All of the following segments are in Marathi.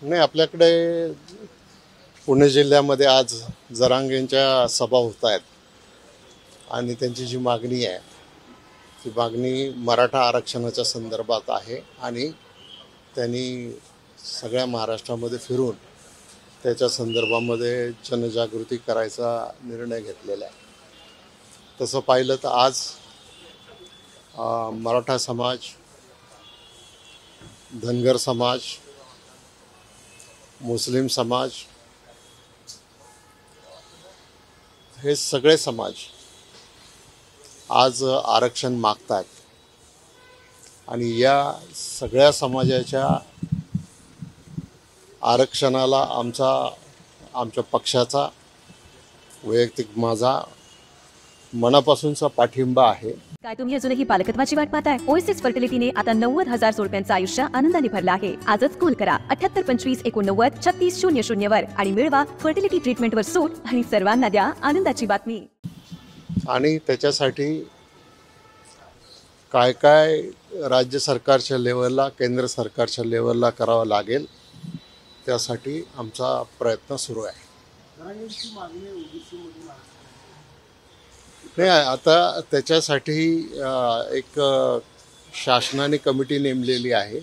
नाही, आपल्याकडे पुणे जिल्ह्यामध्ये आज जरांगेंच्या सभा होत आहेत आणि त्यांची जी मागणी आहे ती मागणी मराठा आरक्षणाच्या संदर्भात आहे आणि त्यांनी सगळ्या महाराष्ट्रामध्ये फिरून त्याच्या संदर्भामध्ये जनजागृती करायचा निर्णय घेतलेला आहे. तसं पाहिलं तर आज मराठा समाज, धनगर समाज, मुस्लिम समाज हे सगळे समाज आज आरक्षण मागतात आणि या सगळ्या समाजाच्या आरक्षणाला आमच्या पक्षाचा वैयक्तिक माझा मनापासूनचा पाठिंबा आहे. काय तुम्ही अजूनही पालकत्वाची वाट पाहताय? ओएसिस फर्टिलिटीने आता 90,000 जोडप्यांचं आयुष्य आनंदाने भरलं आहे. आजच कॉल करा 7825893600 वर आणि मिळवा फर्टिलिटी ट्रीटमेंटवर सूट आणि सर्वांना द्या आनंदाची बातमी. आणि त्याच्यासाठी काय काय राज्य सरकारच्या लेवलला, केंद्र सरकारच्या लेवलला करावं लागेल त्यासाठी आमचा प्रयत्न सुरू आहे. नाही, आता त्याच्यासाठी एक शासनाने कमिटी नेमलेली आहे.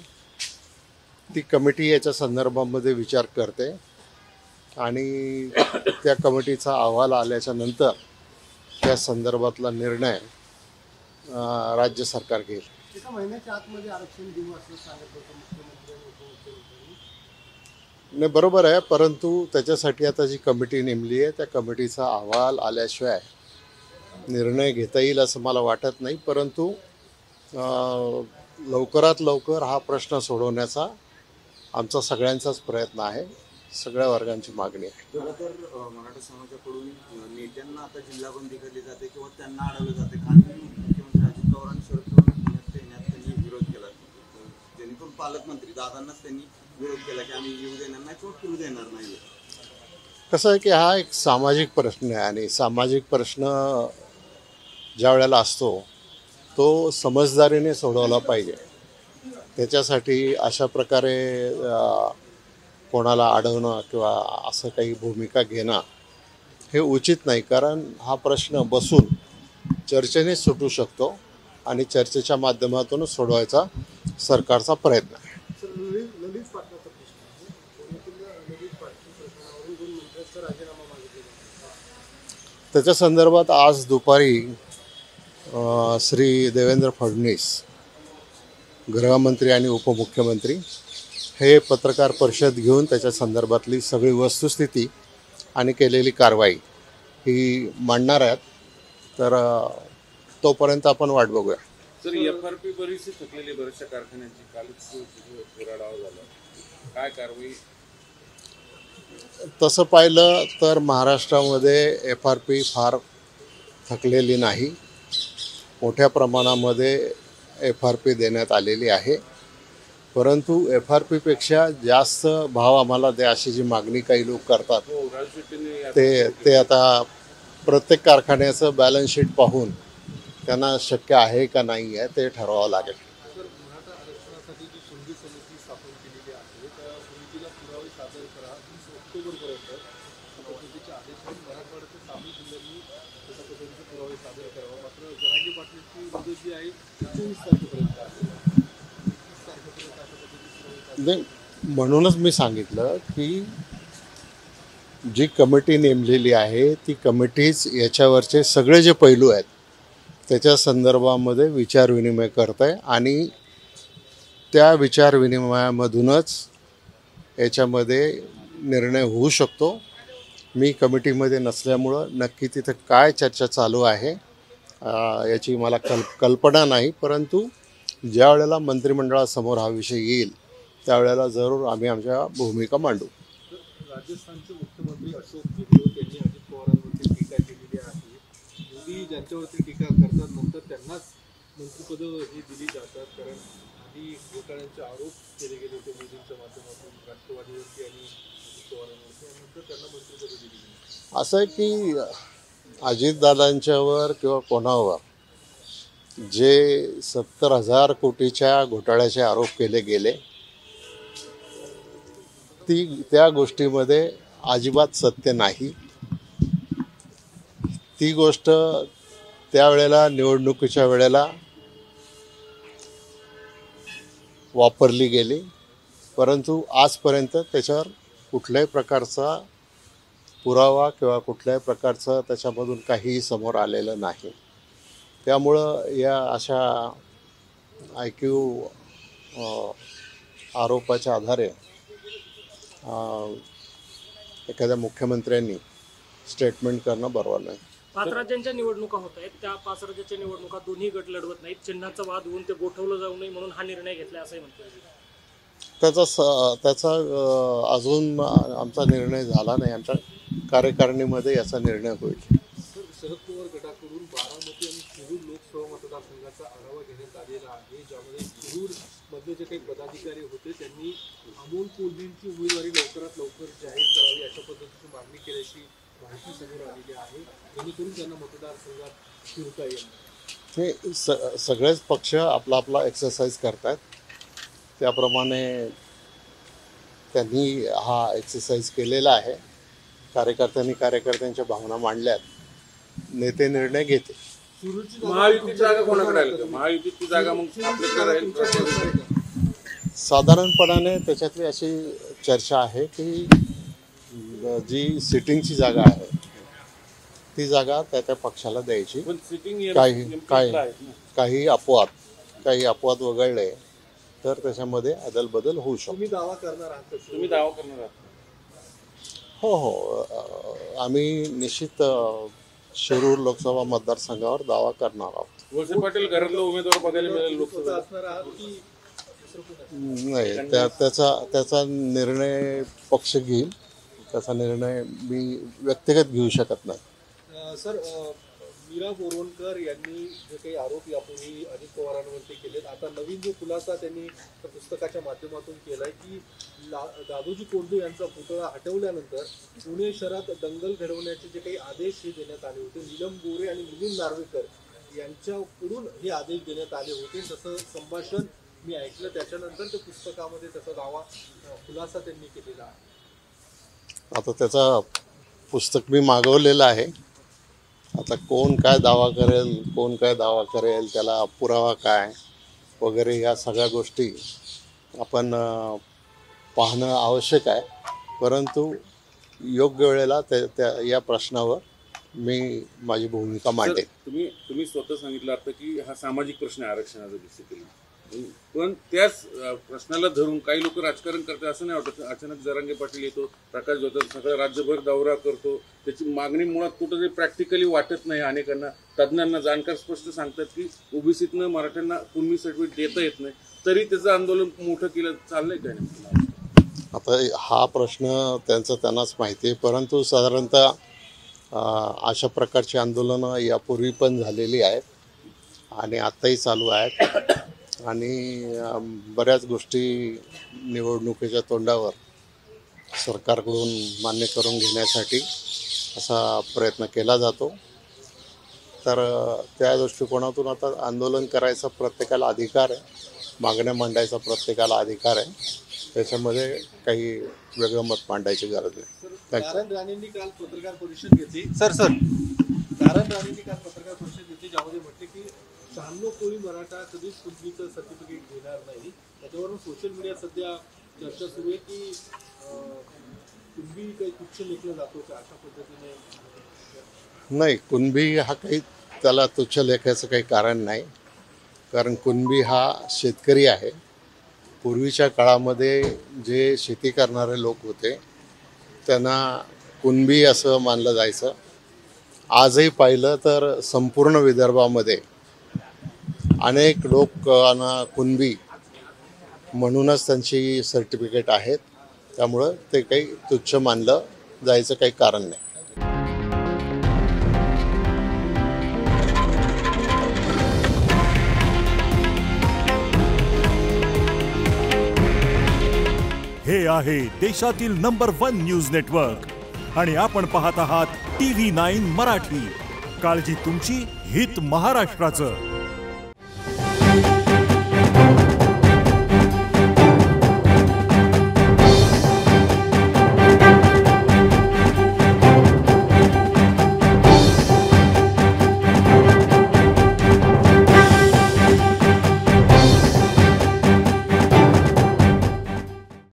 ती कमिटी याच्या संदर्भामध्ये विचार करते आणि त्या कमिटीचा अहवाल आल्याच्या नंतर त्या संदर्भातला निर्णय राज्य सरकार घेईल. एका महिन्याच्या आतमध्ये आरक्षण देऊ असं सांगत होतं मुख्यमंत्री आणि उपमुख्यमंत्र्यांनी. नाही, बरोबर आहे, परंतु त्याच्यासाठी आता जी कमिटी नेमली आहे त्या कमिटीचा अहवाल आल्याशिवाय निर्णय घेता येईल असं मला वाटत नाही. परंतु लवकरात लवकर हा प्रश्न सोडवण्याचा आमचा सगळ्यांचाच प्रयत्न आहे, सगळ्या वर्गांची मागणी आहे. खरं तर मराठा समाजाकडून नेत्यांना आता जिल्हाबंदी केली जाते किंवा त्यांना अडवलं जाते. कारण मुख्यमंत्री अजित पवार आणि शरद पवार पुण्यात त्यांनी विरोध केला, जेणेकरून पालकमंत्री दादांनाच त्यांनी विरोध केला की आम्ही येऊ देणार नाही किंवा फिरू देणार नाही. कसं आहे की हा एक सामाजिक प्रश्न आहे आणि सामाजिक प्रश्न ज्या वेळेला असतो तो समजदारीने सोडवला पाहिजे. त्याच्यासाठी अशा प्रकारे कोणाला अडवणं किंवा असं काही भूमिका घेणं हे उचित नाही. कारण हा प्रश्न बसून चर्चेने सुटू शकतो आणि चर्चेच्या माध्यमातूनच सोडवायचा सरकारचा प्रयत्न आहे. ललित पाटलाचा प्रश्न आहे. पुण्यातील ललित पाटील प्रश्नावरून 2 मंत्र्यांचा राजीनामा मागितला. त्याच्या संदर्भात आज दुपारी श्री देवेंद्र फडणवीस, गृहमंत्री आणि उपमुख्यमंत्री हे पत्रकार परिषद घेऊन त्याच्या संदर्भातली सगळी वस्तुस्थिती आणि केलेली कारवाई ही मांडणार आहेत. तर तोपर्यंत आपण वाट बघूया. सर, FRP बरीचशी थकलेली बऱ्याचशा कारखान्यांची कालच फेराडाव झाला, काय कारवाई? तसं पाहिलं तर महाराष्ट्रामध्ये FRP फार थकलेली नाही. मोठ्या प्रमाणामध्ये FRP देण्यात आलेली आहे. परंतु FRPपेक्षा जास्त भाव आम्हाला द्या अशी जी मागणी काही लोक करतात ते आता प्रत्येक कारखान्याचं बॅलन्स शीट पाहून त्यांना शक्य आहे का नाही आहे ते ठरवावं लागेल. मराठा आरक्षणासाठी जी संधी समिती स्थापन केलेली आहे त्या समितीला पुरावे सादर करा 30 ऑक्टोबरपर्यंत अशा पद्धतीचे आदेश आहेत. मराठवाड्यातील सामील जिल्ह्यांनी तशा पद्धतीचे पुरावे सादर करावा. मात्र जरांगे पाटलांची मुदत जी आहे 24 तारखेपर्यंत आहे. 30 तारखेपर्यंत अशा पद्धतीचे पुरावे सादर. म्हणूनच मी सांगितलं की जी कमिटी नेमलेली आहे ती कमिटीच याच्यावरचे सगळे जे पैलू आहेत त्याच्या संदर्भामध्ये विचारविनिमय करत आहे आणि त्या विचारविनिमयामधूनच याच्यामध्ये निर्णय होऊ शकतो. मी कमिटीमध्ये नसल्यामुळं नक्की तिथं काय चर्चा चालू आहे याची मला कल्पना नाही. परंतु ज्या वेळेला मंत्रिमंडळासमोर हा विषय येईल त्यावेळेला जरूर आम्ही आमच्या भूमिका मांडू. राजस्थानचे मुख्यमंत्री अशोक गेहलोत यांनी अजित पवारांवरती टीका केलेली आहे. मोदी ज्यांच्यावरती टीका करतात नंतर त्यांनाच मंत्रिपदं ही दिली जातात. कारण आधी घोटाळ्यांचे आरोप केले गेले होते मोदींच्या माध्यमातून राष्ट्रवादीवरती आणि अजित पवारांवरती, आणि नंतर त्यांना मंत्रिपदं दिली गेली. असं आहे की अजितदादांच्यावर किंवा कोणावर जे 70,000 कोटीच्या घोटाळ्याचे आरोप केले गेले त्या गोष्टीमध्ये अजिबात सत्य नाही. ती गोष्ट त्यावेळेला निवडणुकीच्या वेळेला वापरली गेली, परंतु आजपर्यंत त्याच्यावर कुठल्याही प्रकारचा पुरावा किंवा कुठल्याही प्रकारचं त्याच्यामधून काहीही समोर आलेलं नाही. त्यामुळं या अशा IQ आरोपाच्या आधारे एखाद्या मुख्यमंत्र्यांनी स्टेटमेंट करणं बरोबर नाही. 5 राज्यांच्या निवडणुका होत आहेत, त्या 5 राज्याच्या निवडणुका दोन्ही गट लढवत नाहीत, चिन्हाचा वाद होऊन ते गोठवलं जाऊ नये म्हणून हा निर्णय घेतला असंही म्हणतात. त्याचा अजून आमचा निर्णय झाला नाही. आमच्या कार्यकारिणीमध्ये याचा निर्णय होईल. शरद पवार गटाकडून बारामती आणि शिरूर लोकसभा मतदारसंघाचा आढावा घेण्यात आलेला आहे, ज्यामध्ये शिरूर मधले जे काही पदाधिकारी होते त्यांनी अमोल कोल्हेंची उमेदवारी लवकरात लवकर जाहीर करावी अशा पद्धतीची मागणी केल्याची माहिती समोर आलेली आहे, जेणेकरून त्यांना मतदारसंघात फिरता येईल. हे सगळेच पक्ष आपला आपला एक्सरसाइज करतात. त्याप्रमाणे त्यांनी हा एक्सरसाइज केलेला आहे. कार्यकर्त्यांच्या भावना मांडल्यात, नेते निर्णय घेते. महायुतीची जागा कोणाकडे आली? महायुतीची जागा मग आपल्याकडे साधारणपणाने त्याच्यातली अशी चर्चा आहे की जी सिटिंगची जागा आहे ती जागा त्या पक्षाला द्यायची. काही अपवाद वगळले तर त्याच्यामध्ये अदलबदल होऊ शकतो. तुम्ही दावा करणार आहात? तुम्ही दावा करणार आहात? हो, आम्ही निश्चित शिरूर लोकसभा मतदारसंघावर दावा करणार आहोत. वळसे पाटील घरातला उमेदवार बघायला मिळेल लोकसभा असणार आहात की नाही, त्याचा निर्णय पक्ष घेईल. त्याचा निर्णय मी व्यक्तिगत घेऊ शकत नाही. सर, मीरा बोरवणकर यांनी जे काही आरोप यापूर्वी अजित पवारांवरती केलेत, आता नवीन जो खुलासा त्यांनी पुस्तकाच्या माध्यमातून केलाय की दादोजी कोंडदेव यांचा पुतळा हटवल्यानंतर पुणे शहरात दंगल घडवण्याचे जे काही आदेश हे देण्यात आले होते, नीलम गोरे आणि मिलिंद नार्वेकर यांच्याकडून हे आदेश देण्यात आले होते, तसं संभाषण मी ऐकलं. त्याच्यानंतर त्या पुस्तकामध्ये त्याचा दावा खुलासा त्यांनी केलेला आहे. आता त्याचा पुस्तक मी मागवलेलं आहे. आता कोण काय दावा करेल, त्याला पुरावा काय वगैरे या सगळ्या गोष्टी आपण पाहणं आवश्यक आहे. परंतु योग्य वेळेला त्या या प्रश्नावर मी माझी भूमिका मांडेन. तुम्ही स्वतः सांगितलं आता की हा सामाजिक प्रश्न आहे आरक्षणाचा बेसिकली, पण त्याच प्रश्नाला धरून काही लोक राजकारण करतात. असं नाही वाटत अचानक जरांगे पाटील येतो, प्रकाश जोतर सगळं राज्यभर दौरा करतो, त्याची मागणी मुळात कुठंतरी प्रॅक्टिकली वाटत नाही. अनेकांना, तज्ज्ञांना, जाणकार स्पष्ट सांगतात की ओबीसीतनं मराठ्यांना कुणबी सर्टिफिकेट देता येत नाही, तरी त्याचं आंदोलन मोठं केलं चाललंय काय नाही. आता हा प्रश्न त्यांनाच माहिती आहे. परंतु साधारणतः अशा प्रकारची आंदोलनं यापूर्वी पण झालेली आहेत आणि आत्ताही चालू आहेत. आणि बऱ्याच गोष्टी निवडणुकीच्या तोंडावर सरकारकडून मान्य करून घेण्यासाठी असा प्रयत्न केला जातो. तर त्या दृष्टिकोनातून आता आंदोलन करायचा प्रत्येकाला अधिकार आहे, मागण्या मांडायचा प्रत्येकाला अधिकार आहे. त्याच्यामध्ये काही वेगळं मत मांडायची गरज नाही. नारायण राणेंनी काल पत्रकार परिषद घेतली. नारायण राणेंनी काल पत्रकार परिषद घेतली, ज्यामध्ये म्हटले की 96 कोळी मराठा कधीच कुणबीचं सर्टिफिकेट घेणार नाही. त्याच्यावरून सोशल मीडियात सध्या चर्चा सुरू आहे की कुणबी काही तुच्छ लेखलं जातो का अशा पद्धतीने. नाही, कुणबी हा काही त्याला तुच्छ लेखायचं काही कारण नाही. कारण कुणबी हा शेतकरी आहे. पूर्वीच्या काळामध्ये जे शेती करणारे लोक होते त्यांना कुणबी असं मानलं जायचं. आजही पाहिलं तर संपूर्ण विदर्भामध्ये अनेक लोकांना कुणबी म्हणूनच त्यांची सर्टिफिकेट आहेत. त्यामुळं ते काही तुच्छ मानलं जायचं काही कारण नाही. हे आहे देशातील नंबर 1 न्यूज नेटवर्क आणि आपण पाहत आहात TV9 मराठी. काळजी तुमची, हित महाराष्ट्राचं.